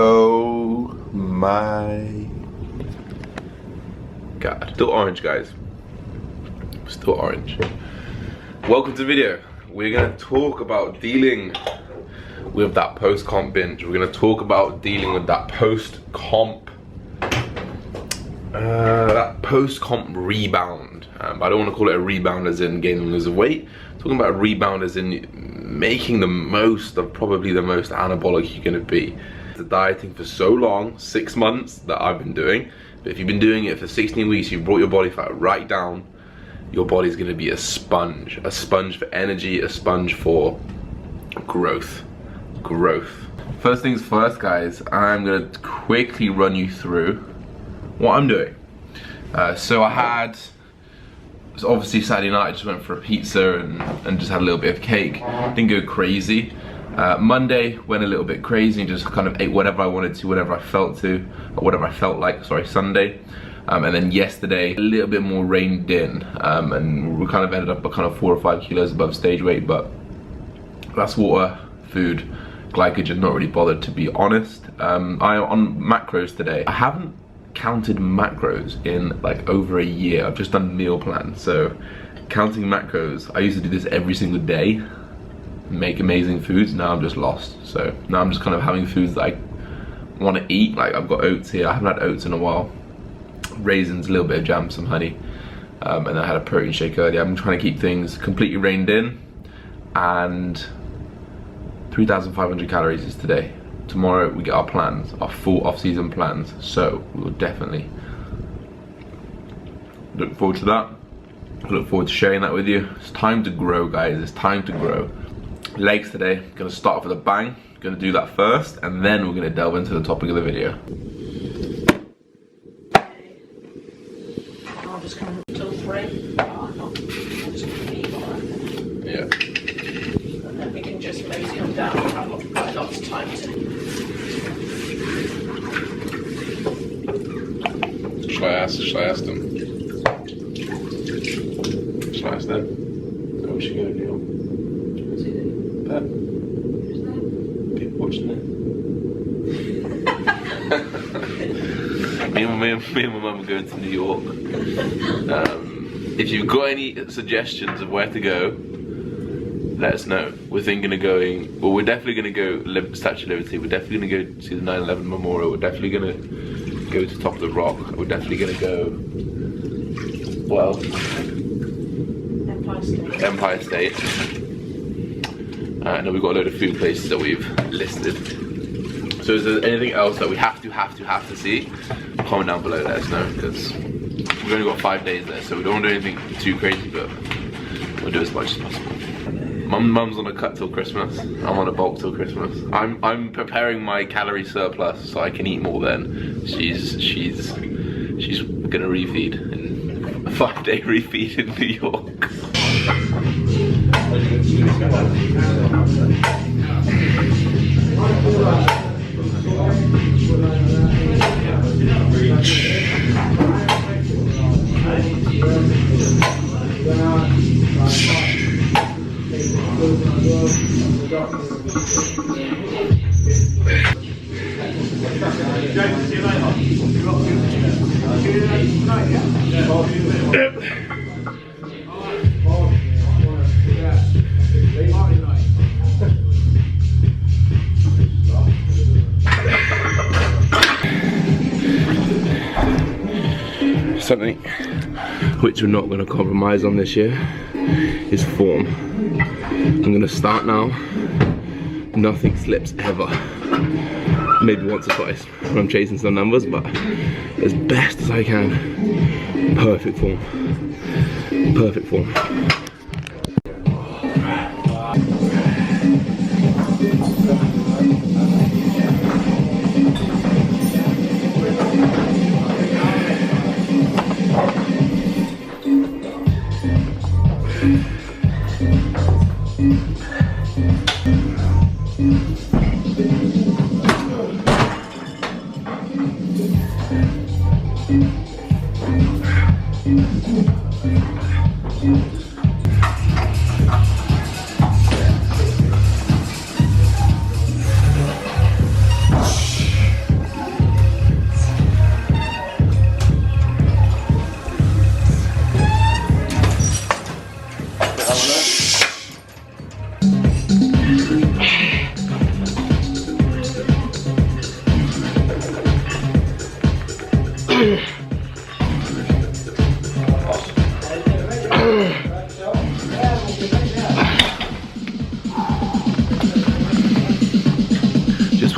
Oh my God. Still orange, guys. Still orange. Welcome to the video. We're gonna talk about dealing with that post-comp binge. We're gonna talk about dealing with that post-comp rebound. I don't want to call it a rebound as in gaining and losing weight. I'm talking about a rebound as in making the most of probably the most anabolic you're gonna be. The dieting for so long, 6 months that I've been doing, but if you've been doing it for 16 weeks, you've brought your body fat right down, your body's gonna be a sponge for energy, a sponge for growth. First things first, guys, I'm gonna quickly run you through what I'm doing. So obviously Saturday night I just went for a pizza and just had a little bit of cake. Didn't go crazy. Monday went a little bit crazy and just kind of ate whatever I wanted to, whatever I felt like, sorry, Sunday. And then yesterday, a little bit more reined in, and we kind of ended up at kind of 4 or 5 kilos above stage weight, but that's water, food, glycogen, not really bothered, to be honest. On macros today, I haven't counted macros in like over a year. I've just done meal plans, so counting macros, I used to do this every single day, make amazing foods. Now I'm just lost. So now I'm just kind of having foods that I want to eat. Like I've got oats here, I haven't had oats in a while, raisins, a little bit of jam, some honey, and then I had a protein shake earlier. I'm trying to keep things completely reined in, and 3,500 calories is today. Tomorrow we get our plans, our full off-season plans, so we will definitely look forward to that. I look forward to sharing that with you. It's time to grow, guys. It's time to grow. Legs today, gonna start off with a bang. Gonna do that first, and then we're gonna delve into the topic of the video. I'll just come until 3. I'm just gonna eat all right. Yeah. And then we can just mosey on down. I've got quite lots of time to. Shall I ask them? Shall I ask them? What should we go do? People watching it. me and my mum are going to New York. If you've got any suggestions of where to go, let us know. We're thinking of going, well, we're definitely going to go Statue of Liberty. We're definitely going to go see the 9/11 Memorial. We're definitely going to go to Top of the Rock. We're definitely going to go, well, Empire State. And then we've got a load of food places that we've listed. So is there anything else that we have to see? Comment down below, let us know, because we've only got 5 days there, so we don't want to do anything too crazy, but we'll do as much as possible. Mum's on a cut till Christmas. I'm on a bulk till Christmas. I'm preparing my calorie surplus so I can eat more then. She's gonna refeed in a 5-day refeed in New York. Something which we're not going to compromise on this year is form. I'm going to start now. Nothing slips ever. Maybe once or twice when I'm chasing some numbers, but as best as I can. Perfect form. Perfect form.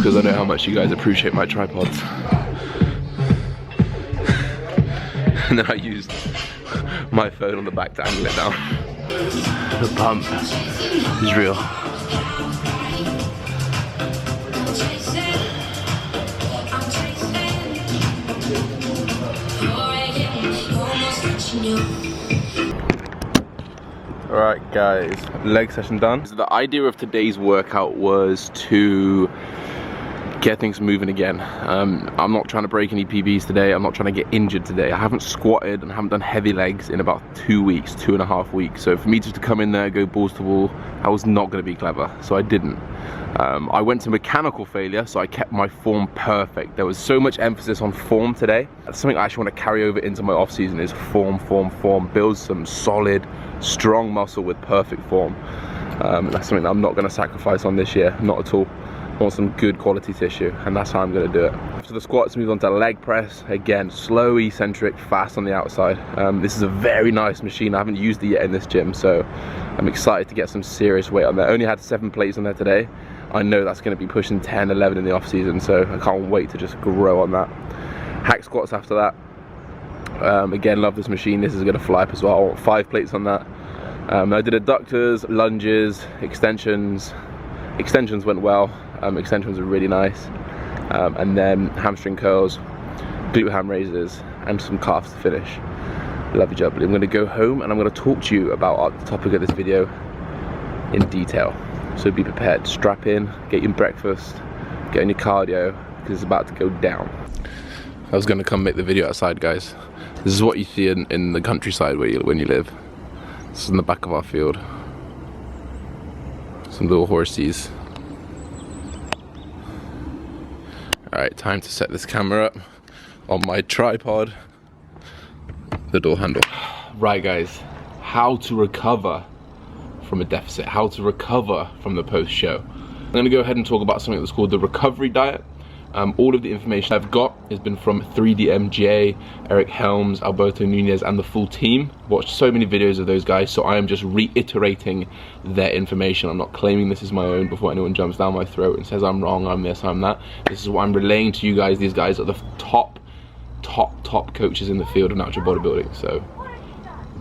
because I know how much you guys appreciate my tripods. And then I used my phone on the back to angle it down. The pump is real. Alright guys, leg session done. So the idea of today's workout was to get things moving again. I'm not trying to break any PBs today. I'm not trying to get injured today. I haven't squatted and haven't done heavy legs in about 2 weeks, 2.5 weeks. So for me just to come in there, go balls to wall, that was not going to be clever. So I didn't. I went to mechanical failure, so I kept my form perfect. There was so much emphasis on form today. That's something I actually want to carry over into my off season is form. Build some solid, strong muscle with perfect form. That's something that I'm not going to sacrifice on this year, not at all. I want some good quality tissue, and that's how I'm going to do it. After the squats, move on to leg press. Again, slow, eccentric, fast on the outside. This is a very nice machine. I haven't used it yet in this gym, so I'm excited to get some serious weight on there. I only had 7 plates on there today. I know that's going to be pushing 10, 11 in the off season, so I can't wait to just grow on that. Hack squats after that. Again, love this machine. This is going to fly up as well. I want 5 plates on that. I did adductors, lunges, extensions. Extensions went well. Extensions are really nice. And then hamstring curls, glute ham raises, and some calves to finish. Love you jubbly. I'm going to go home and I'm going to talk to you about the topic of this video in detail. So be prepared. Strap in, get your breakfast, get on your cardio, because it's about to go down. I was going to come make the video outside, guys. This is what you see in the countryside when you live. This is in the back of our field. Some little horsies. Alright, time to set this camera up on my tripod. The door handle. Right guys, how to recover from a deficit, how to recover from the post-show. I'm going to go ahead and talk about something that's called the recovery diet. All of the information I've got has been from 3DMJ, Eric Helms, Alberto Nunez, and the full team. Watched so many videos of those guys, so I am just reiterating their information. I'm not claiming this is my own before anyone jumps down my throat and says I'm wrong, I'm this, I'm that. This is what I'm relaying to you guys. These guys are the top coaches in the field of natural bodybuilding, so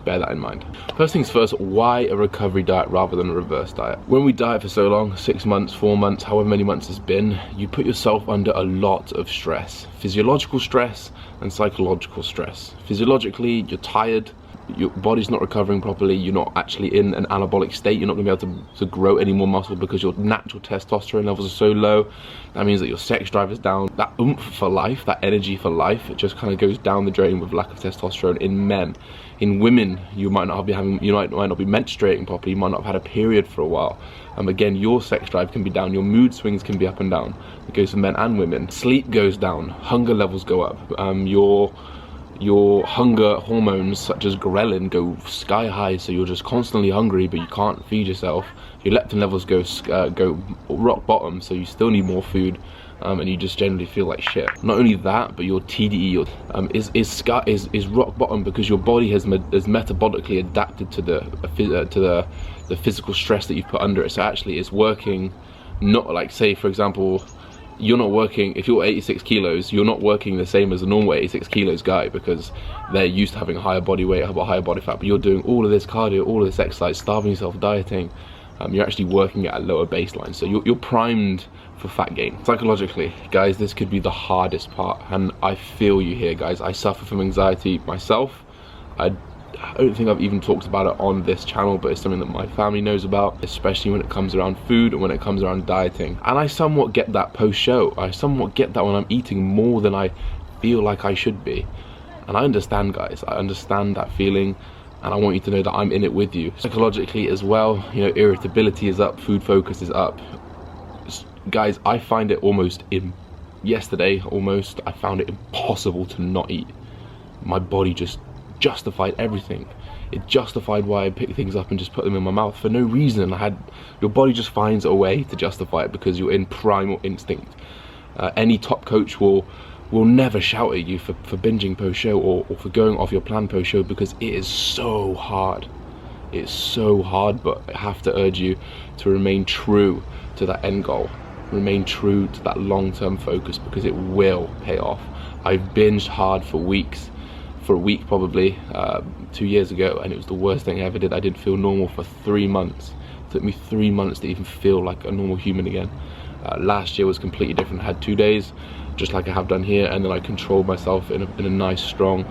bear that in mind. First things first, why a recovery diet rather than a reverse diet? When we diet for so long, 6 months, 4 months, however many months it's been, you put yourself under a lot of stress. Physiological stress and psychological stress. Physiologically, you're tired, your body's not recovering properly, you're not actually in an anabolic state, you're not going to be able to grow any more muscle because your natural testosterone levels are so low. That means that your sex drive is down. That oomph for life, that energy for life, it just kind of goes down the drain with lack of testosterone in men. In women, you might not be menstruating properly, you might not have had a period for a while. Again, your sex drive can be down, your mood swings can be up and down. It goes for men and women. Sleep goes down, hunger levels go up, your hunger hormones such as ghrelin go sky high, so you're just constantly hungry but you can't feed yourself. Your leptin levels go rock bottom, so you still need more food, and you just generally feel like shit. Not only that, but your TDE is rock bottom because your body has metabolically adapted to the physical stress that you've put under it. So actually it's working, not like, say for example, you're not working, if you're 86 kilos, you're not working the same as a normal 86 kilos guy because they're used to having a higher body weight, a higher body fat, but you're doing all of this cardio, all of this exercise, starving yourself, dieting. You're actually working at a lower baseline, so you're primed for fat gain. Psychologically, guys, this could be the hardest part, and I feel you here, guys. I suffer from anxiety myself. I don't think I've even talked about it on this channel, but it's something that my family knows about, especially when it comes around food and when it comes around dieting. And I somewhat get that post-show. I somewhat get that when I'm eating more than I feel like I should be. And I understand, guys. I understand that feeling, and I want you to know that I'm in it with you. Psychologically as well, you know, irritability is up, food focus is up. Guys, I find it yesterday almost, I found it impossible to not eat. My body just justified everything. It justified why I pick things up and just put them in my mouth for no reason. Your body just finds a way to justify it because you're in primal instinct. Any top coach will never shout at you for binging post-show or for going off your plan post-show because it is so hard. It's so hard, but I have to urge you to remain true to that end goal. remain true to that long-term focus, because it will pay off. I've binged hard for weeks, for a week probably, 2 years ago, and it was the worst thing I ever did. I didn't feel normal for 3 months. It took me 3 months to even feel like a normal human again. Last year was completely different. I had 2 days, just like I have done here, and then I controlled myself in a nice, strong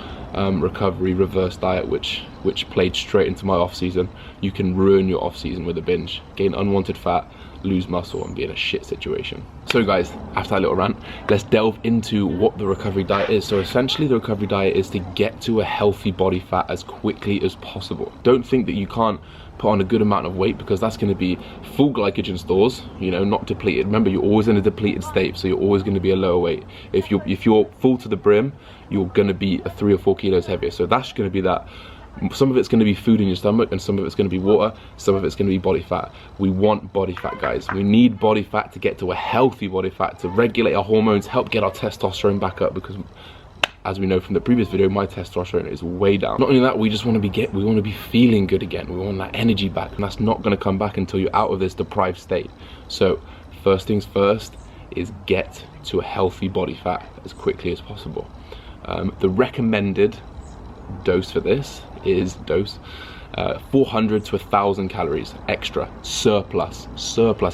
recovery reverse diet, which played straight into my off season. You can ruin your off season with a binge, gain unwanted fat, lose muscle, and be in a shit situation. So guys, after that little rant, let's delve into what the recovery diet is. So essentially the recovery diet is to get to a healthy body fat as quickly as possible. Don't think that you can't put on a good amount of weight, because that's going to be full glycogen stores, you know, not depleted. Remember, you're always in a depleted state, so you're always going to be a lower weight. If you're full to the brim, you're going to be 3 or 4 kilos heavier. So that's going to be that. Some of it's going to be food in your stomach, and some of it's going to be water, some of it's going to be body fat. We want body fat, guys. We need body fat to get to a healthy body fat, to regulate our hormones, help get our testosterone back up, because as we know from the previous video, my testosterone is way down. Not only that, we just want to be feeling good again. We want that energy back, and that's not going to come back until you're out of this deprived state. So first things first is get to a healthy body fat as quickly as possible. The recommended dose for this is 400 to 1,000 calories extra, surplus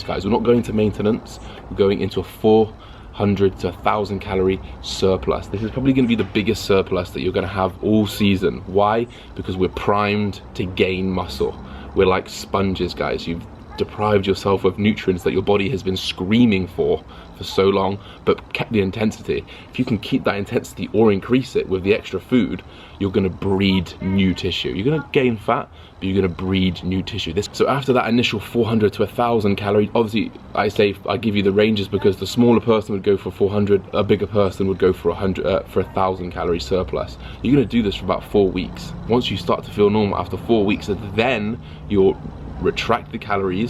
guys. We're not going to maintenance, we're going into a 400 to 1,000 calorie surplus. This is probably going to be the biggest surplus that you're going to have all season. Why? Because we're primed to gain muscle. We're like sponges, guys. You've deprived yourself of nutrients that your body has been screaming for so long, but kept the intensity. If you can keep that intensity or increase it with the extra food, you're going to breed new tissue. You're going to gain fat, but you're going to breed new tissue. So after that initial 400 to 1,000 calories, obviously I give you the ranges, because the smaller person would go for 400, a bigger person would go for 1,000 calorie surplus. You're going to do this for about 4 weeks. Once you start to feel normal after 4 weeks, then you'll retract the calorie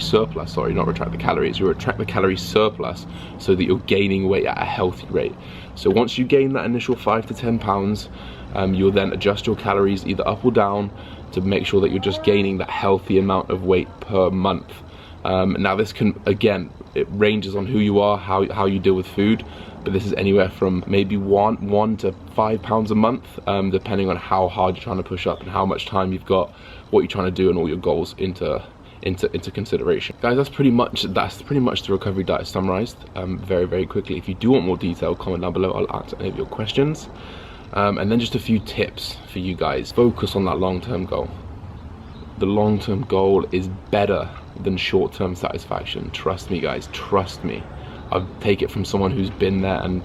surplus, sorry, not retract the calories, you retract the calorie surplus, so that you're gaining weight at a healthy rate. So once you gain that initial 5 to 10 pounds, you'll then adjust your calories either up or down to make sure that you're just gaining that healthy amount of weight per month. Now this can, again, it ranges on who you are, how you deal with food, but this is anywhere from maybe 1 to 5 pounds a month, depending on how hard you're trying to push up and how much time you've got, what you're trying to do, and all your goals into consideration. Guys, that's pretty much the recovery diet summarized very quickly. If you do want more detail, comment down below, I'll answer any of your questions. And then just a few tips for you guys. Focus on that long-term goal. The long-term goal is better than short-term satisfaction. Trust me, guys, trust me. I'll take it from someone who's been there, and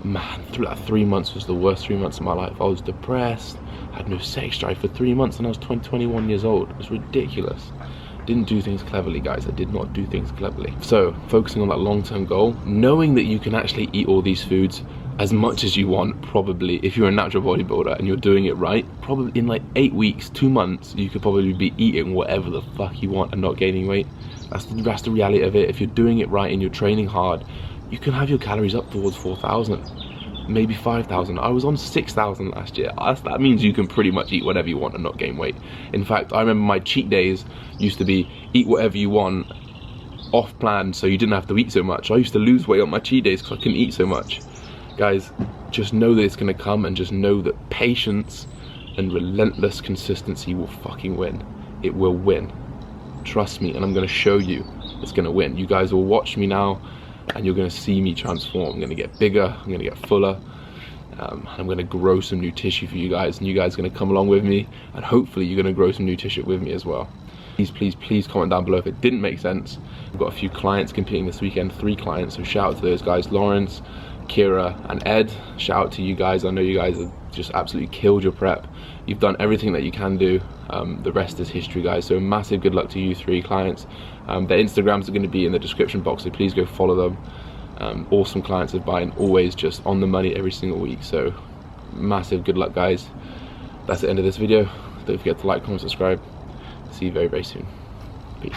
man, through that 3 months was the worst 3 months of my life. I was depressed, had no sex drive for 3 months, and I was 21 years old. It was ridiculous. Didn't do things cleverly, guys. I did not do things cleverly. So focusing on that long-term goal, knowing that you can actually eat all these foods as much as you want, probably, if you're a natural bodybuilder and you're doing it right, probably in like 8 weeks, 2 months, you could probably be eating whatever the fuck you want and not gaining weight. That's the reality of it. If you're doing it right and you're training hard, you can have your calories up towards 4,000, maybe 5,000. I was on 6,000 last year. That means you can pretty much eat whatever you want and not gain weight. In fact, I remember my cheat days used to be eat whatever you want, off plan, so you didn't have to eat so much. I used to lose weight on my cheat days because I couldn't eat so much. Guys, just know that it's going to come, and just know that patience and relentless consistency will fucking win. It will win. Trust me, and I'm going to show you it's going to win. You guys will watch me now, and you're going to see me transform. I'm going to get bigger, I'm going to get fuller, I'm going to grow some new tissue for you guys, and you guys are going to come along with me, and hopefully you're going to grow some new tissue with me as well. Please comment down below if it didn't make sense. I've got a few clients competing this weekend, 3 clients, so shout out to those guys, Lawrence, Kira and Ed. Shout out to you guys. I know you guys have just absolutely killed your prep. You've done everything that you can do. The rest is history, guys. So massive good luck to you 3 clients. Their Instagrams are going to be in the description box, so please go follow them. Awesome clients of mine, always just on the money every single week. So massive good luck, guys. That's the end of this video. Don't forget to like, comment, subscribe. See you very soon. Peace.